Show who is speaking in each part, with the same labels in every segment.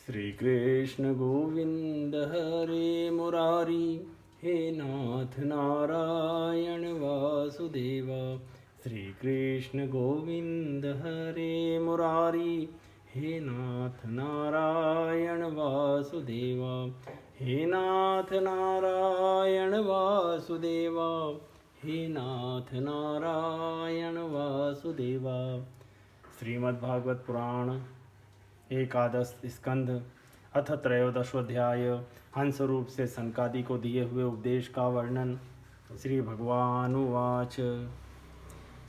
Speaker 1: श्री कृष्ण गोविंद हरे मुरारी, हे नाथ नारायण वासुदेवा। श्री कृष्ण गोविंद हरे मुरारी, हे नाथ नारायण वासुदेवा। हे नाथ नारायण वासुदेवा, हे नाथ नारायण वासुदेवा। श्रीमद्भागवत पुराण एकादश स्कंध अथ त्रयोदशोध्याय। हंस रूप से सनकादि को दिए हुए उपदेश का वर्णन। श्री भगवान उवाच।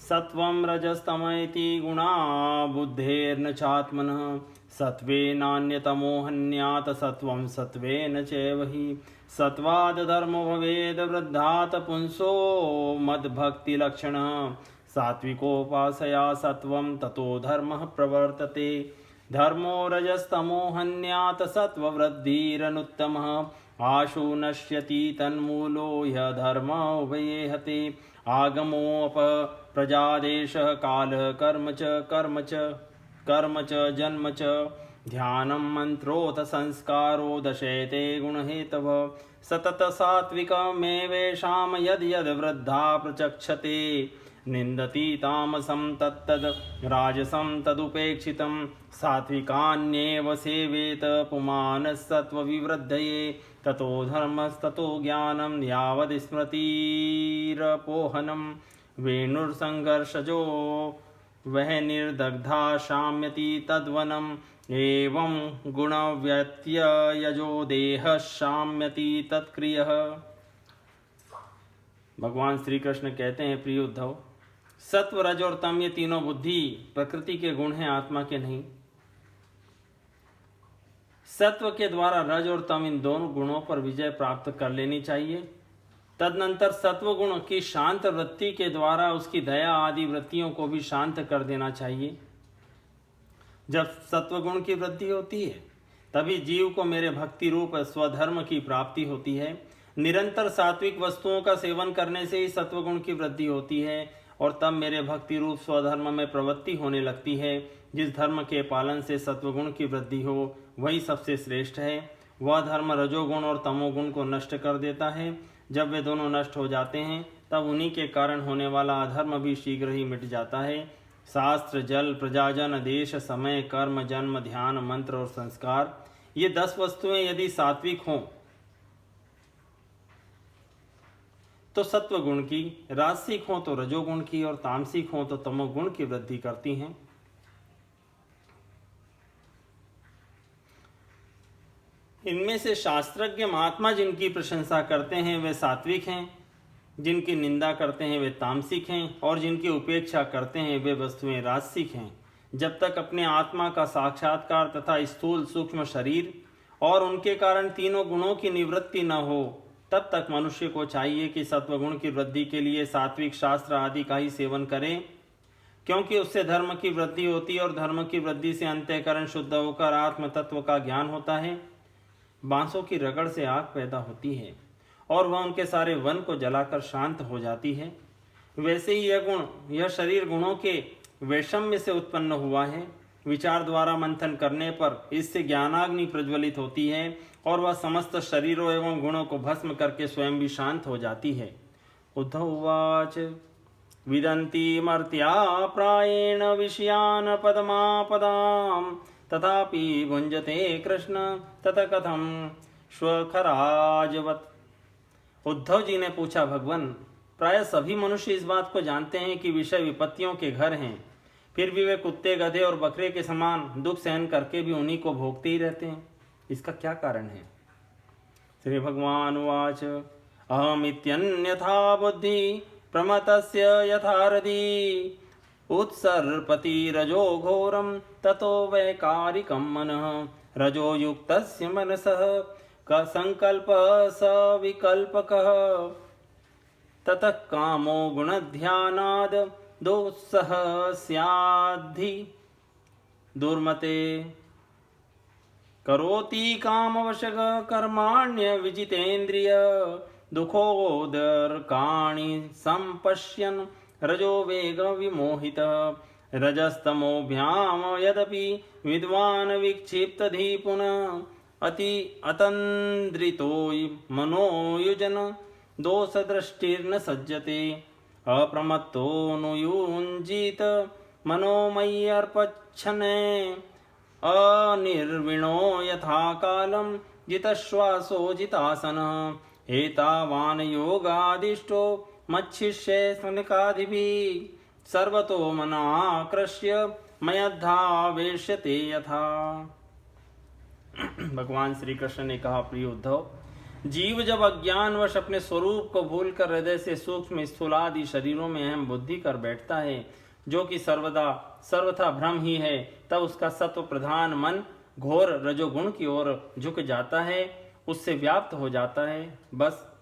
Speaker 1: सत्वं रजस्तमैति गुणा बुद्धेर्न चात्मनः, सत्वे नान्यतमो हन्यात् सत्वं सत्वेन चैव हि। सत्वाद् धर्मो भवेद् वृद्धात् पुंसो मद्भक्तिलक्षणः, सात्विकोपासया सत्वं ततो धर्मः प्रवर्तते। धर्मो रजस्तमो हन्यात् सत्ववृद्धिरनुत्तमः, आशु नश्यति तन्मूलो ह्य धर्म उभये हते। आगमोऽप प्रजादेशः कालः कर्म च जन्म च, ध्यानं मन्त्रोऽथ संस्कारो दशेते गुणहेतव। सतत सात्विकमेवेषां यद् यद् वृद्धा प्रचक्षते, निन्दति तामसं तत्तद् राजसं तदुपेक्षितं। सात्विकान्येव सेवेत पुमानः सत्त्वविवृद्धये, ततो धर्मस्ततो ज्ञानं यावद् स्मृतिरपोहनं। वेणुर्सङ्घर्षजो वह निर्दग्धा शाम्यति तद्वनम्, एवं गुणव्यत्ययजो देहः शाम्यति तत्क्रियः। भगवान श्री कृष्ण कहते हैं, प्रिय उद्धव, सत्व रज और तम ये तीनों बुद्धि प्रकृति के गुण हैं, आत्मा के नहीं। सत्व के द्वारा रज और तम इन दोनों गुणों पर विजय प्राप्त कर लेनी चाहिए। तदनंतर सत्व गुण की शांत वृत्ति के द्वारा उसकी दया आदि वृत्तियों को भी शांत कर देना चाहिए। जब सत्व गुण की वृद्धि होती है तभी जीव को मेरे भक्ति रूप स्वधर्म की प्राप्ति होती है। निरंतर सात्विक वस्तुओं का सेवन करने से ही सत्वगुण की वृद्धि होती है और तब मेरे भक्ति रूप स्वधर्म में प्रवृत्ति होने लगती है। जिस धर्म के पालन से सत्वगुण की वृद्धि हो वही सबसे श्रेष्ठ है। वह धर्म रजोगुण और तमोगुण को नष्ट कर देता है। जब वे दोनों नष्ट हो जाते हैं तब उन्हीं के कारण होने वाला अधर्म भी शीघ्र ही मिट जाता है। शास्त्र, जल, प्रजाजन, देश, समय, कर्म, जन्म, ध्यान, मंत्र और संस्कार, ये 10 वस्तुएं यदि सात्विक हों तो सत्व गुण की, राजसिक हो तो रजोगुण की और तामसिक हो तो तमोगुण की वृद्धि करती हैं। इनमें से शास्त्रज्ञ महात्मा जिनकी प्रशंसा करते हैं वे सात्विक हैं, जिनकी निंदा करते हैं वे तामसिक हैं और जिनकी उपेक्षा करते हैं वे वस्तुएं राजसिक हैं। जब तक अपने आत्मा का साक्षात्कार तथा स्थूल सूक्ष्म शरीर और उनके कारण तीनों गुणों की निवृत्ति न हो तब तक मनुष्य को चाहिए कि सत्वगुण की वृद्धि के लिए सात्विक शास्त्र आदि का ही सेवन करें, क्योंकि उससे धर्म की वृद्धि होती है और धर्म की वृद्धि से अंतःकरण शुद्ध होकर आत्म तत्व का ज्ञान होता है। बांसों की रगड़ से आग पैदा होती है और वह उनके सारे वन को जलाकर शांत हो जाती है। वैसे ही यह गुण, यह शरीर गुणों के वैषम्य से उत्पन्न हुआ है। विचार द्वारा मंथन करने पर इससे ज्ञानाग्नि प्रज्वलित होती है और वह समस्त शरीरों एवं गुणों को भस्म करके स्वयं भी शांत हो जाती है। उद्धव उवाच। विदन्ति मर्त्या प्रायेण विषयान् पदमापदां, तथापि भुंजते कृष्ण तत कथं श्वखराजवत्। उद्धव जी ने पूछा, भगवान, प्राय सभी मनुष्य इस बात को जानते हैं कि विषय विपत्तियों के घर हैं, फिर भी वे कुत्ते, गधे और बकरे के समान दुख सहन करके भी उन्हीं को भोगते ही रहते हैं। इसका क्या कारण है? श्री भगवान उवाच। अहमित्यन्यथा बुद्धि प्रमतस्य यथा हृदि, उत्सर्पति रजो घोरम ततो वैकारिकं मनः। रजो युक्तस्य मनसः क संकल्प सविकल्पकः, ततः कामो गुणध्यानाद् दोत्सह स्याद्धि दुर्मते। करोति कामवशग कर्माण्य विजितेन्द्रिय, दुखोदर्काणि संपश्यन् रजो वेग विमोहितः। रजस्तमोभ्याम यदपि विद्वान विक्षिप्तधि पुनः अति अतन्द्रितो मनोयुजन दोषदृष्टिर्न सज्जते अप्रमत्तो नुयुञ्जीत मनोमय्यर्पच्छने अनिर्विणो यथा कालं जितश्वासो जितासनः एतावान् योगादिष्टो मच्छिष्ये स्मनिकादिभिः सर्वतो मनाकृष्य मयद्धावेश्यते यथा। भगवान श्री कृष्ण ने कहा, प्रिय उद्धव, जीव जब अज्ञानवश अपने स्वरूप को भूलकर हृदय से सूक्ष्म स्थूलादि शरीरों में अहम बुद्धि कर बैठता है, जो कि सर्वथा भ्रम ही है, तब उसका सत्व प्रधान मन घोर रजोगुण की ओर झुक जाता है, उससे व्याप्त हो जाता है। बस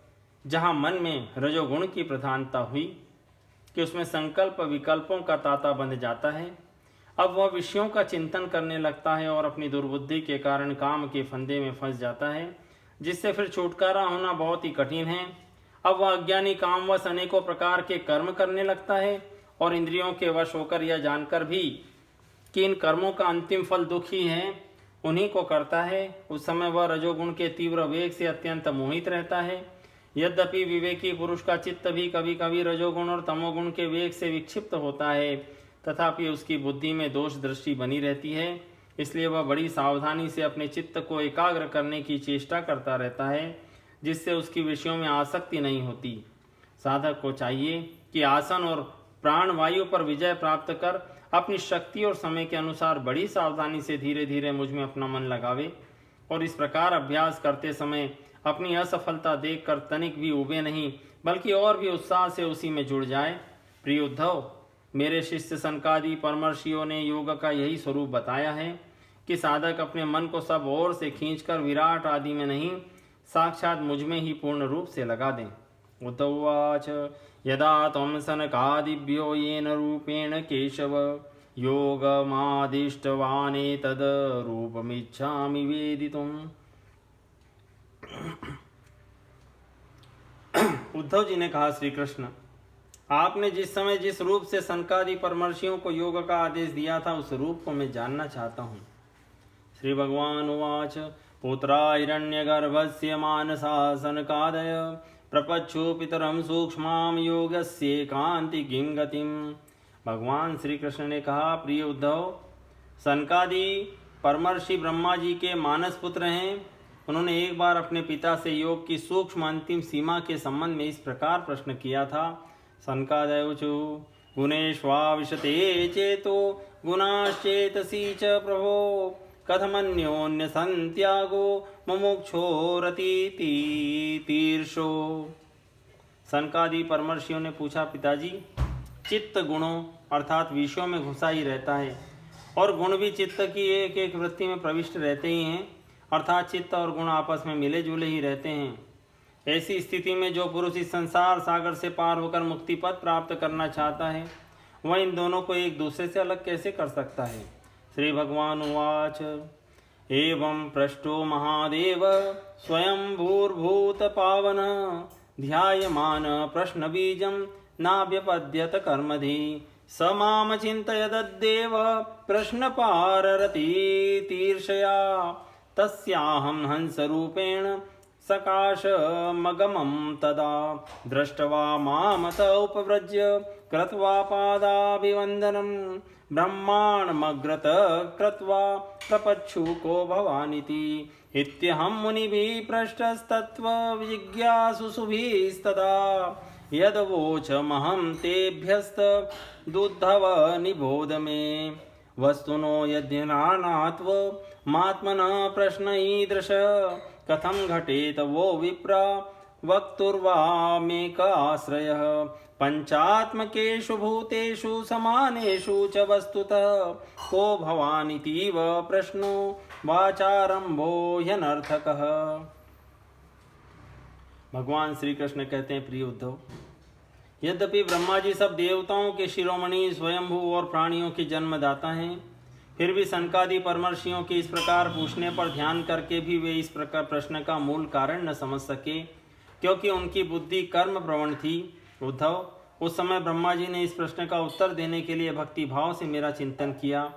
Speaker 1: जहाँ मन में रजोगुण की प्रधानता हुई कि उसमें संकल्प विकल्पों का तांता बंध जाता है, अब वह विषयों का चिंतन करने लगता है और अपनी दुर्बुद्धि के कारण काम के फंदे में फंस जाता है, जिससे फिर छुटकारा होना बहुत ही कठिन है। अब वह अज्ञानी कामवश अनेकों प्रकार के कर्म करने लगता है और इंद्रियों के वश होकर यह जानकर भी कि इन कर्मों का अंतिम फल दुख ही है, उन्हीं को करता है। उस समय वह रजोगुण के तीव्र वेग से अत्यंत मोहित रहता है। यद्यपि विवेकी पुरुष का चित्त भी कभी कभी रजोगुण और तमोगुण के वेग से विक्षिप्त होता है, तथापि उसकी बुद्धि में दोष दृष्टि बनी रहती है, इसलिए वह बड़ी सावधानी से अपने चित्त को एकाग्र करने की चेष्टा करता रहता है, जिससे उसकी विषयों में आसक्ति नहीं होती। साधक को चाहिए कि आसन और प्राण वायु पर विजय प्राप्त कर अपनी शक्ति और समय के अनुसार बड़ी सावधानी से धीरे धीरे मुझ में अपना मन लगावे और इस प्रकार अभ्यास करते समय अपनी असफलता देखकर तनिक भी उबे नहीं, बल्कि और भी उत्साह से उसी में जुड़ जाए। प्रिय उद्धव, मेरे शिष्य सनकादि परमर्षियों ने योग का यही स्वरूप बताया है कि साधक अपने मन को सब ओर से खींचकर विराट आदि में नहीं, साक्षात मुझ में ही पूर्ण रूप से लगा दें। उद्धवाच यदा त्वं सनकादिभ्यो येन रूपेण केशव योगमादिष्टवानेतद् रूपमिच्छामि वेदितुम्। उद्धव जी ने कहा, श्री कृष्ण, आपने जिस समय जिस रूप से सनकादि परमर्षियों को योग का आदेश दिया था, उस रूप को मैं जानना चाहता हूँ। श्री भगवान उवाच पुत्रा हिरण्यगर्भस्य मानसा सनकादय प्रपच्छु पितरम सूक्ष्मां योगस्य कांति किं गतिम। भगवान श्री कृष्ण ने कहा, प्रिय उद्धव, सनकादि परमर्षि ब्रह्मा जी के मानस पुत्र हैं। उन्होंने एक बार अपने पिता से योग की सूक्ष्म अंतिम सीमा के संबंध में इस प्रकार प्रश्न किया था। सनकादयुचु गुणेष्वाविशते चेतो गुणाश्चेतसी च प्रभो कथमन्योन्य संत्यागो मुमुक्षोरतीतीर्षो। सनकादि परमर्षियों ने पूछा, पिताजी, चित्त गुणों अर्थात विषयों में घुसा ही रहता है और गुण भी चित्त की एक एक वृत्ति में प्रविष्ट रहते ही हैं, अर्थात चित्त और गुण आपस में मिले जुले ही रहते हैं। ऐसी स्थिति में जो पुरुष इस संसार सागर से पार होकर मुक्ति पद प्राप्त करना चाहता है, वह इन दोनों को एक दूसरे से अलग कैसे कर सकता है। श्री भगवान उवाच एवं पृष्ठो महादेव स्वयं भूर्भूत पावन ध्यायमान प्रश्न बीजम नाभ्यपद्यत कर्मधि स माम चिन्तयदद्देव प्रश्न पाररति तीर्षया तस्याहं हंसरूपेण सकाशमगमं तदा दृष्ट्वा मामत उपव्रज्य कृत्वा पादाभिवन्दनं ब्रह्माण्डमग्रत कृत्वा प्रपच्छु को भवानिति इत्यहं मुनिभिः पृष्टस्तत्त्वजिज्ञासुभिस्तदा यदवोचमहं तेभ्यस्तदुद्धव निबोध मे वस्तुनो यद्यनानात्वमात्मनः प्रश्न ईदृश कथं घटेत वो विप्रा वक्तुर्वामेकाश्रयः पंचात्मकेषु भूतेषु समानेषु च वस्तुतः को भवानितीव प्रश्नो वाचारंभो ह्यनर्थकः। भगवान श्री कृष्ण कहते हैं, प्रिय उद्धव, यद्यपि ब्रह्मा जी सब देवताओं के शिरोमणि स्वयंभू और प्राणियों के जन्मदाता हैं, फिर भी सनकादि परमर्षियों के इस प्रकार पूछने पर ध्यान करके भी वे इस प्रकार प्रश्न का मूल कारण न समझ सके, क्योंकि उनकी बुद्धि कर्म प्रवण थी। उद्धव, उस समय ब्रह्मा जी ने इस प्रश्न का उत्तर देने के लिए भक्ति भाव से मेरा चिंतन किया।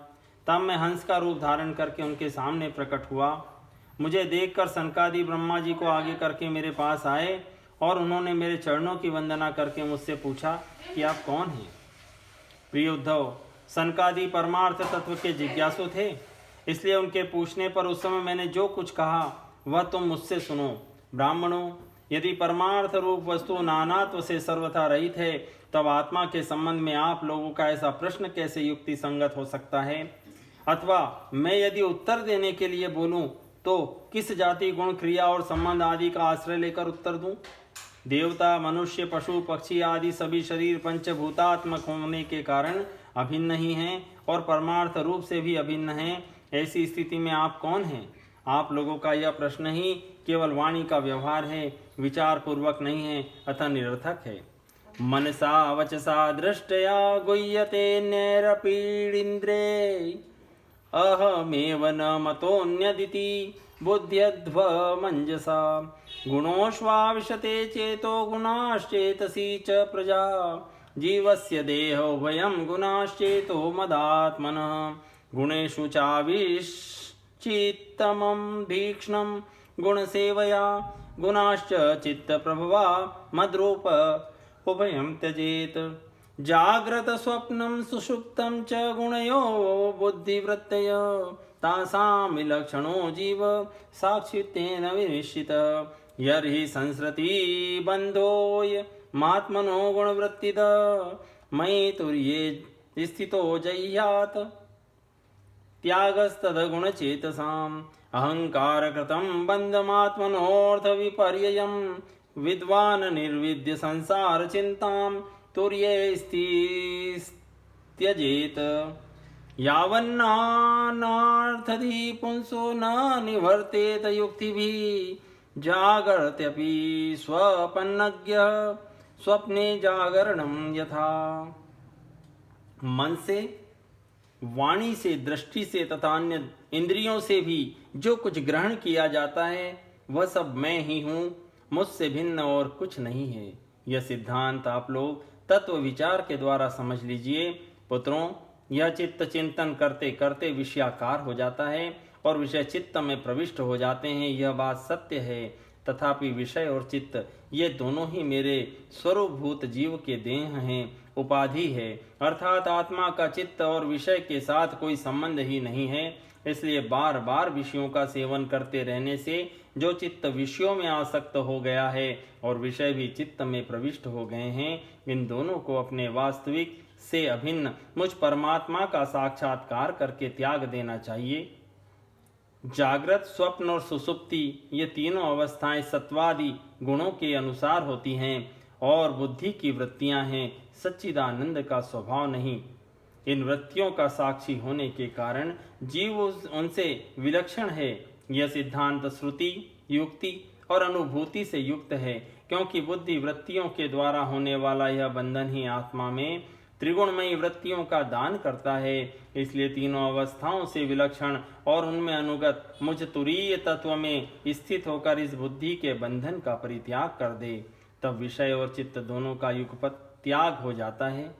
Speaker 1: तब मैं हंस का रूप धारण करके उनके सामने प्रकट हुआ। मुझे देखकर सनकादि ब्रह्मा जी को आगे करके मेरे पास आए और उन्होंने मेरे चरणों की वंदना करके मुझसे पूछा कि आप कौन हैं। प्रिय उद्धव, सनकादि परमार्थ तत्व के जिज्ञासु थे, इसलिए उनके पूछने पर उस समय मैंने जो कुछ कहा वह तुम मुझसे सुनो। ब्राह्मणों, यदि परमार्थ रूप वस्तु नानात्व से सर्वथा रहित है, तब आत्मा के संबंध में आप लोगों का ऐसा प्रश्न कैसे युक्ति संगत हो सकता है? अथवा मैं यदि उत्तर देने के लिए बोलूं तो किस जाति, गुण, क्रिया और संबंध आदि का आश्रय लेकर उत्तर दूं? देवता, मनुष्य, पशु, पक्षी आदि सभी शरीर पंचभूतात्मक होने के कारण अभिन्न ही हैं और परमार्थ रूप से भी अभिन्न हैं। ऐसी स्थिति में आप कौन हैं? आप लोगों का यह प्रश्न ही केवल वाणी का व्यवहार है, विचार पूर्वक नहीं है, अतः निरर्थक है। मनसा वचसा दृष्टया गुह्यते नैरपीडिन्द्रे अहमेव न मतोऽन्यदिति बुद्ध्यध्वमञ्जसा गुणोश्वाविशते चेतो गुणाश्चेतसी च प्रजा जीवस्य देहो वयं गुणाश्चेतो मदात्मनः गुणेषु चाविश्चित्तमं भीक्ष्णं गुणसेवया गुणाश्च चित्तप्रभवा मद्रूप उभयं त्यजेत् जाग्रत स्वप्नं सुषुप्तं च गुणयो बुद्धिवृत्तय तासां विलक्षणो जीव साक्षित्वेन विनिश्चितः यर्हि संसृति बन्धोय मात्मनो गुणवृत्तिद मयि तुर्ये स्थितो जह्यात् त्यागस्तद्गुणचेतसाम् अहङ्कारकृतं बन्धमात्मनोऽर्थविपर्ययं विद्वान् निर्विद्य संसारचिन्तां तुर्ये त्यजेत यावन्नार्थधि पुंसो न निवर्तेत युक्तिभिः जागर्त्यपि स्वपन्नज्ञः स्वप्ने जागरणं यथा। मन से, वाणी से, दृष्टि से तथा अन्य इंद्रियों से भी जो कुछ ग्रहण किया जाता है वह सब मैं ही हूँ, मुझसे भिन्न और कुछ नहीं है। यह सिद्धांत आप लोग तत्व विचार के द्वारा समझ लीजिए। पुत्रों, यह चित्त चिंतन करते करते विषयाकार हो जाता है और विषय चित्त में प्रविष्ट हो जाते हैं, यह बात सत्य है। तथापि विषय और चित्त ये दोनों ही मेरे स्वरूपभूत जीव के देह हैं, उपाधि है, अर्थात आत्मा का चित्त और विषय के साथ कोई संबंध ही नहीं है। इसलिए बार बार विषयों का सेवन करते रहने से जो चित्त विषयों में आसक्त हो गया है और विषय भी चित्त में प्रविष्ट हो गए हैं, इन दोनों को अपने वास्तविक से अभिन्न मुझ परमात्मा का साक्षात्कार करके त्याग देना चाहिए। जागृत, स्वप्न और सुसुप्ति ये तीनों अवस्थाएं सत्वादि गुणों के अनुसार होती हैं और बुद्धि की वृत्तियां हैं, सच्चिदानंद का स्वभाव नहीं। इन वृत्तियों का साक्षी होने के कारण जीव उनसे विलक्षण है। यह सिद्धांत श्रुति, युक्ति और अनुभूति से युक्त है, क्योंकि बुद्धि वृत्तियों के द्वारा होने वाला यह बंधन ही आत्मा में त्रिगुणमयी वृत्तियों का दान करता है। इसलिए तीनों अवस्थाओं से विलक्षण और उनमें अनुगत मुझ तुरीय तत्व में स्थित होकर इस बुद्धि के बंधन का परित्याग कर दे, तब विषय और चित्त दोनों का युगपत त्याग हो जाता है।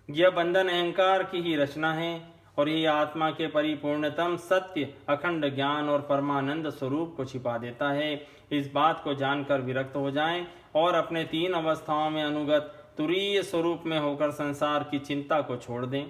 Speaker 1: यह बंधन अहंकार की ही रचना है और यह आत्मा के परिपूर्णतम सत्य, अखंड ज्ञान और परमानंद स्वरूप को छिपा देता है। इस बात को जानकर विरक्त हो जाएं और अपने तीन अवस्थाओं में अनुगत तुरीय स्वरूप में होकर संसार की चिंता को छोड़ दें।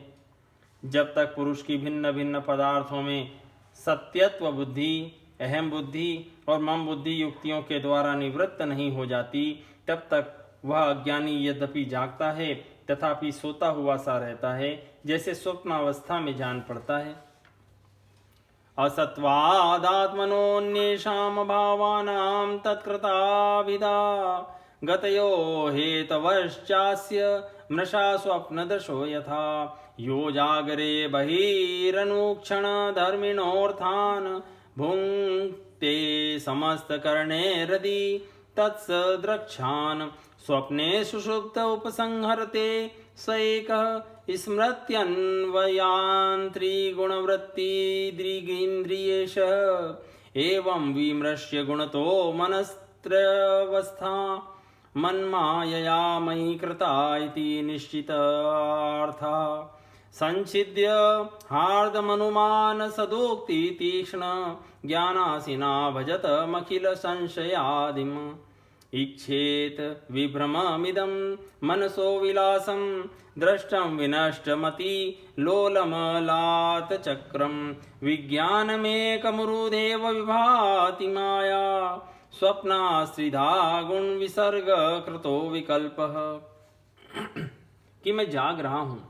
Speaker 1: जब तक पुरुष की भिन्न भिन्न पदार्थों में सत्यत्व बुद्धि, अहम बुद्धि और मम बुद्धि युक्तियों के द्वारा निवृत्त नहीं हो जाती, तब तक वह अज्ञानी यद्यपि जागता है तथापि सोता हुआ सा रहता है, जैसे स्वप्न अवस्था में जान पड़ता है। असत्वादात्मनोन्येषां भावानां तत्कृताभिधा गतयो हेतवश्चास्य मृषा स्वप्नदशो यथा यो जागरे बहिरनुक्षण धर्मिणोऽर्थान् भुङ्क्ते समस्तकर्णे हृदि तत्सदृक्षान् स्वप्ने सुषुप्त उपसंहरते स एकः स्मृत्यन्वयान्त्रिगुणवृत्तिदृगीन्द्रियेषः एवं विमृश्य गुणतो मनस्त्रवस्था मन्मायया मयि कृता इति निश्चितार्थः संचिद्य हार्दमनुमान सदोक्ति तीक्ष्ण ज्ञानासिना भजत मखिल संशयादिम इच्छेत विभ्रममिदं मनसो विलासं दृष्टं विनष्टमति लोलमलात चक्रं विज्ञानमेकमुरुदेव विभाति माया स्वप्नाश्रिधा गुण विसर्ग कृतो विकल्पः। कि मैं जाग रहा हूँ,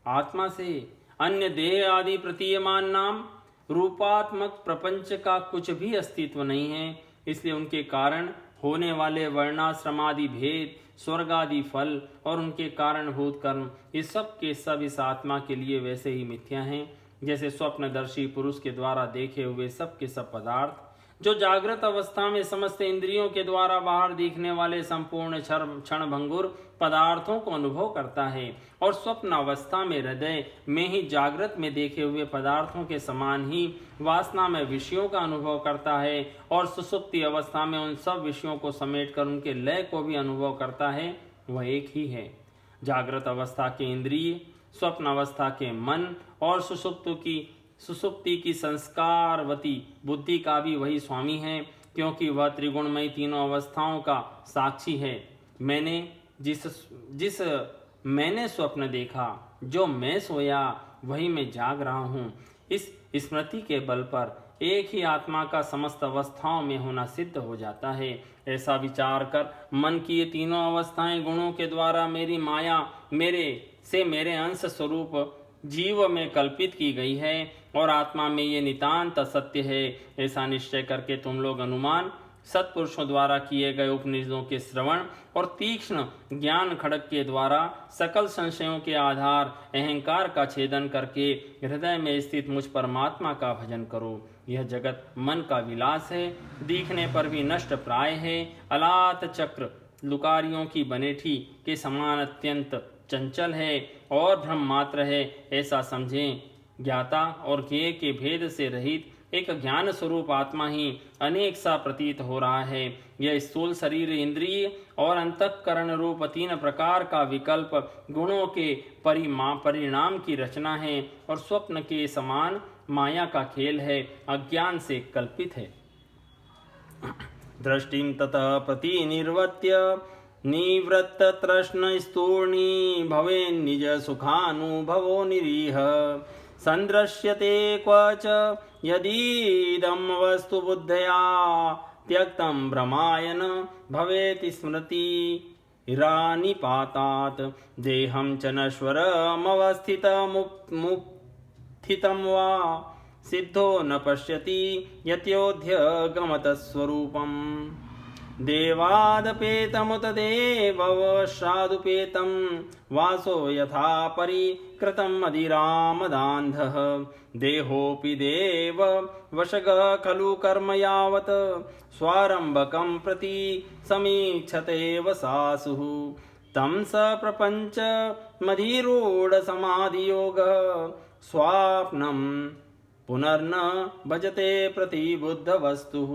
Speaker 1: आत्मा से अन्य देह आदि प्रतीयमान नाम रूपात्मक प्रपंच का कुछ भी अस्तित्व नहीं है, इसलिए उनके कारण होने वाले वर्णाश्रमादि भेद, स्वर्ग आदि फल और उनके कारणभूत कर्म, ये सब के सब इस आत्मा के लिए वैसे ही मिथ्या हैं जैसे स्वप्नदर्शी पुरुष के द्वारा देखे हुए सब के सब पदार्थ। जो जागृत अवस्था में समस्त इंद्रियों के द्वारा बाहर दिखने वाले संपूर्ण क्षण भंगुर पदार्थों को अनुभव करता है और स्वप्न अवस्था में हृदय में ही जागृत में देखे हुए पदार्थों के समान ही वासना में विषयों का अनुभव करता है और सुसुप्ति अवस्था में उन सब विषयों को समेटकर उनके लय को भी अनुभव करता है, वह एक ही है। जागृत अवस्था के इंद्रिय, स्वप्न अवस्था के मन और सुसुप्ति की संस्कारवती बुद्धि का भी वही स्वामी है, क्योंकि वह त्रिगुणमयी तीनों अवस्थाओं का साक्षी है। मैंने स्वप्न देखा, जो मैं सोया वही मैं जाग रहा हूँ, इस स्मृति के बल पर एक ही आत्मा का समस्त अवस्थाओं में होना सिद्ध हो जाता है। ऐसा विचार कर मन की ये तीनों अवस्थाएं गुणों के द्वारा मेरी माया मेरे अंश स्वरूप जीव में कल्पित की गई है और आत्मा में ये नितांत सत्य है। ऐसा निश्चय करके तुम लोग अनुमान, सत्पुरुषों द्वारा किए गए उपनिषदों के श्रवण और तीक्ष्ण ज्ञान खड़ग के द्वारा सकल संशयों के आधार अहंकार का छेदन करके हृदय में स्थित मुझ परमात्मा का भजन करो। यह जगत मन का विलास है, दिखने पर भी नष्ट प्राय है, अलात चक्र लुकारियों की बनेठी के समान अत्यंत चंचल है और भ्रम मात्र है, ऐसा समझें। ज्ञाता और ज्ञेय के भेद से रहित एक ज्ञान स्वरूप आत्मा ही अनेक सा प्रतीत हो रहा है। यह स्थूल शरीर, इंद्रिय और अंतःकरण रूप तीन प्रकार का विकल्प गुणों के परिणाम की रचना है और स्वप्न के समान माया का खेल है, अज्ञान से कल्पित है। दृष्टिम ततः प्रतिनिर्वत्य निवृत्त तृष्ण स्तूर्णी भवे निज सुखानुभवो निरीह संदृश्यते क्वच यदीदं वस्तु बुद्धया त्यक्तं भ्रमायन भवेति स्मृति इरानिपातात् देहं च नश्वरमवस्थितमुत्थितं वा सिद्धो न पश्यति यत्योऽध्य गमतः स्वरूपम् देवादपेतमुत देववशादुपेतं वासो यथा परिकृतं मदिरामदान्धः देहोऽपि देव वशगः खलु कर्म यावत् स्वारम्भकं प्रति समीक्षते वसासुः तं स प्रपञ्च मधिरूढसमाधियोगः स्वाप्नं पुनर्न भजते प्रतिबुद्धवस्तुः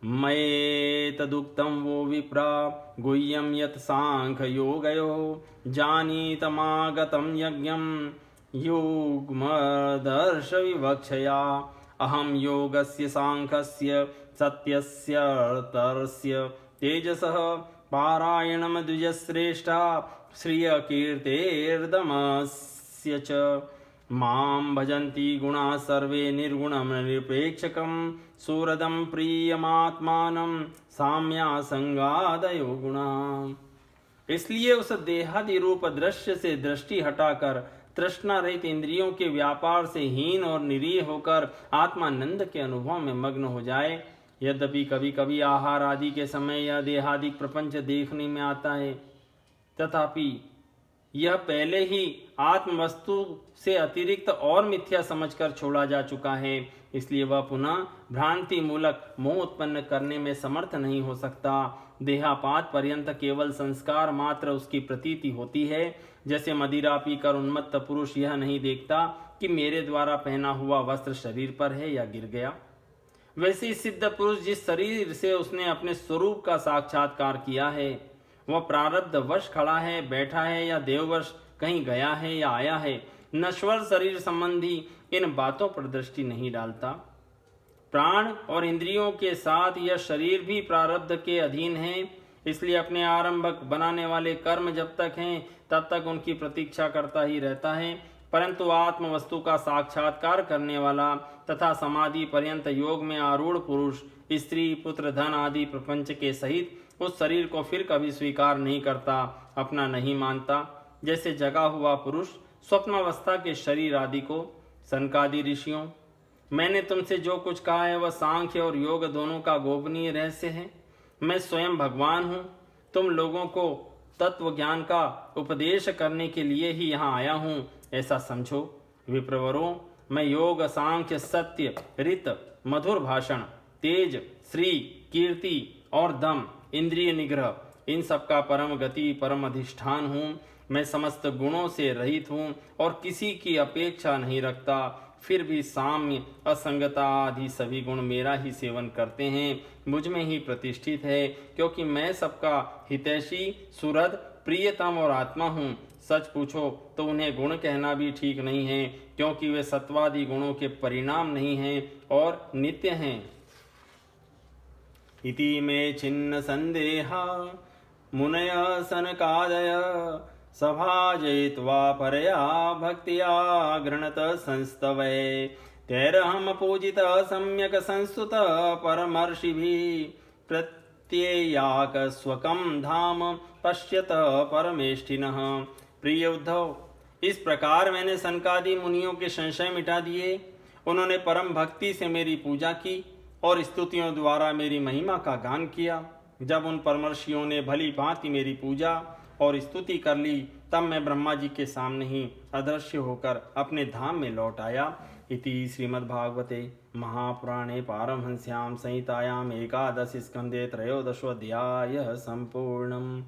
Speaker 1: मयेतदुक्तं वो विप्रा गुह्यं यत् सांख्ययोगयो जानीतमागतं यज्ञं युग्मदर्शविवक्षया अहं योगस्य सांख्यस्य सत्यस्य तरस्य तेजसः पारायणं द्विजश्रेष्ठा श्रियकीर्तेर्दमस्य च मां भजन्ति गुणा सर्वे निर्गुणं निरपेक्षकं सुहृदं प्रियमात्मानं साम्यासंगादयो गुणा। इसलिए उस देहादि रूप दृश्य से दृष्टि हटाकर तृष्णा रहित इंद्रियों के व्यापार से हीन और निरीह होकर आत्मानंद के अनुभव में मग्न हो जाए। यद्यपि कभी कभी आहार आदि के समय यह देहादिक प्रपंच देखने में आता है, तथापि यह पहले ही आत्म वस्तु से अतिरिक्त और मिथ्या समझकर छोड़ा जा चुका है, इसलिए वह पुनः भ्रांति मूलक मोह उत्पन्न करने में समर्थ नहीं हो सकता। देहापात पर्यंत केवल संस्कार मात्र उसकी प्रतीति होती है। जैसे मदिरा पीकर उन्मत्त पुरुष यह नहीं देखता कि मेरे द्वारा पहना हुआ वस्त्र शरीर पर है या गिर गया, वैसे ही सिद्ध पुरुष जिस शरीर से उसने अपने स्वरूप का साक्षात्कार किया है वह प्रारब्ध वश खड़ा है, बैठा है या देववश कहीं गया है या आया है, नश्वर शरीर संबंधी इन बातों पर दृष्टि नहीं डालता। प्राण और इंद्रियों के साथ यह शरीर भी प्रारब्ध के अधीन है, इसलिए अपने आरंभक बनाने वाले कर्म जब तक हैं तब तक उनकी प्रतीक्षा करता ही रहता है। परंतु आत्म वस्तु का साक्षात्कार करने वाला तथा समाधि पर्यंत योग में आरूढ़ पुरुष स्त्री पुत्र धन आदि प्रपंच के सहित उस शरीर को फिर कभी स्वीकार नहीं करता, अपना नहीं मानता। जैसे जगा हुआ पुरुष स्वप्नावस्था के शरीर आदि को। सनकादि ऋषियों, मैंने तुमसे जो कुछ कहा है वह सांख्य और योग दोनों का गोपनीय रहस्य है। मैं स्वयं भगवान हूँ। तुम लोगों को तत्व ज्ञान का उपदेश करने के लिए ही यहाँ आया हूँ, ऐसा समझो। विप्रवरों, मैं योग सांख्य सत्य रित मधुर भाषण तेज श्री कीर्ति और दम इंद्रिय निग्रह इन सब का परम गति परम अधिष्ठान हूँ। मैं समस्त गुणों से रहित हूँ और किसी की अपेक्षा नहीं रखता। फिर भी साम्य असंगता आदि सभी गुण मेरा ही सेवन करते हैं, मुझ में ही प्रतिष्ठित है, क्योंकि मैं सबका हितैषी सुहृद प्रियतम और आत्मा हूँ। सच पूछो तो उन्हें गुण कहना भी ठीक नहीं है, क्योंकि वे सत्वादि गुणों के परिणाम नहीं हैं और नित्य हैं। इति मे छिन्न संदेहा मुनय सनकादय सभाजयित्वा परया भक्तिया गृणत संस्तवै तैरहम पूजित सम्यक संस्तुत परमर्षिभिः प्रत्ययाक स्वकं धाम पश्यत परमेष्ठिनः। प्रिय उद्धव, इस प्रकार मैंने सनकादि मुनियों के संशय मिटा दिए। उन्होंने परम भक्ति से मेरी पूजा की और स्तुतियों द्वारा मेरी महिमा का गान किया। जब उन परमर्षियों ने भली भांति मेरी पूजा और स्तुति कर ली, तब मैं ब्रह्मा जी के सामने ही अदृश्य होकर अपने धाम में लौट आया। इति श्रीमद्भागवते महापुराणे पारमहंस्यां संहितायां एकादश स्कंदे त्रयोदशोऽध्यायः सम्पूर्णम्।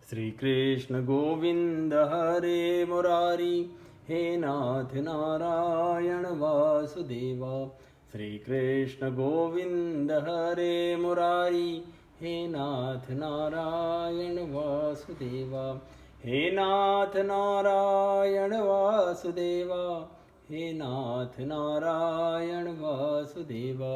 Speaker 1: श्री कृष्ण गोविंद हरे मुरारी, हे नाथ नारायण वासुदेवा। श्री कृष्ण गोविंद हरे मुरारी, हे नाथ नारायण वासुदेवा। हे नाथ नारायण वासुदेवा, हे नाथ नारायण वासुदेवा।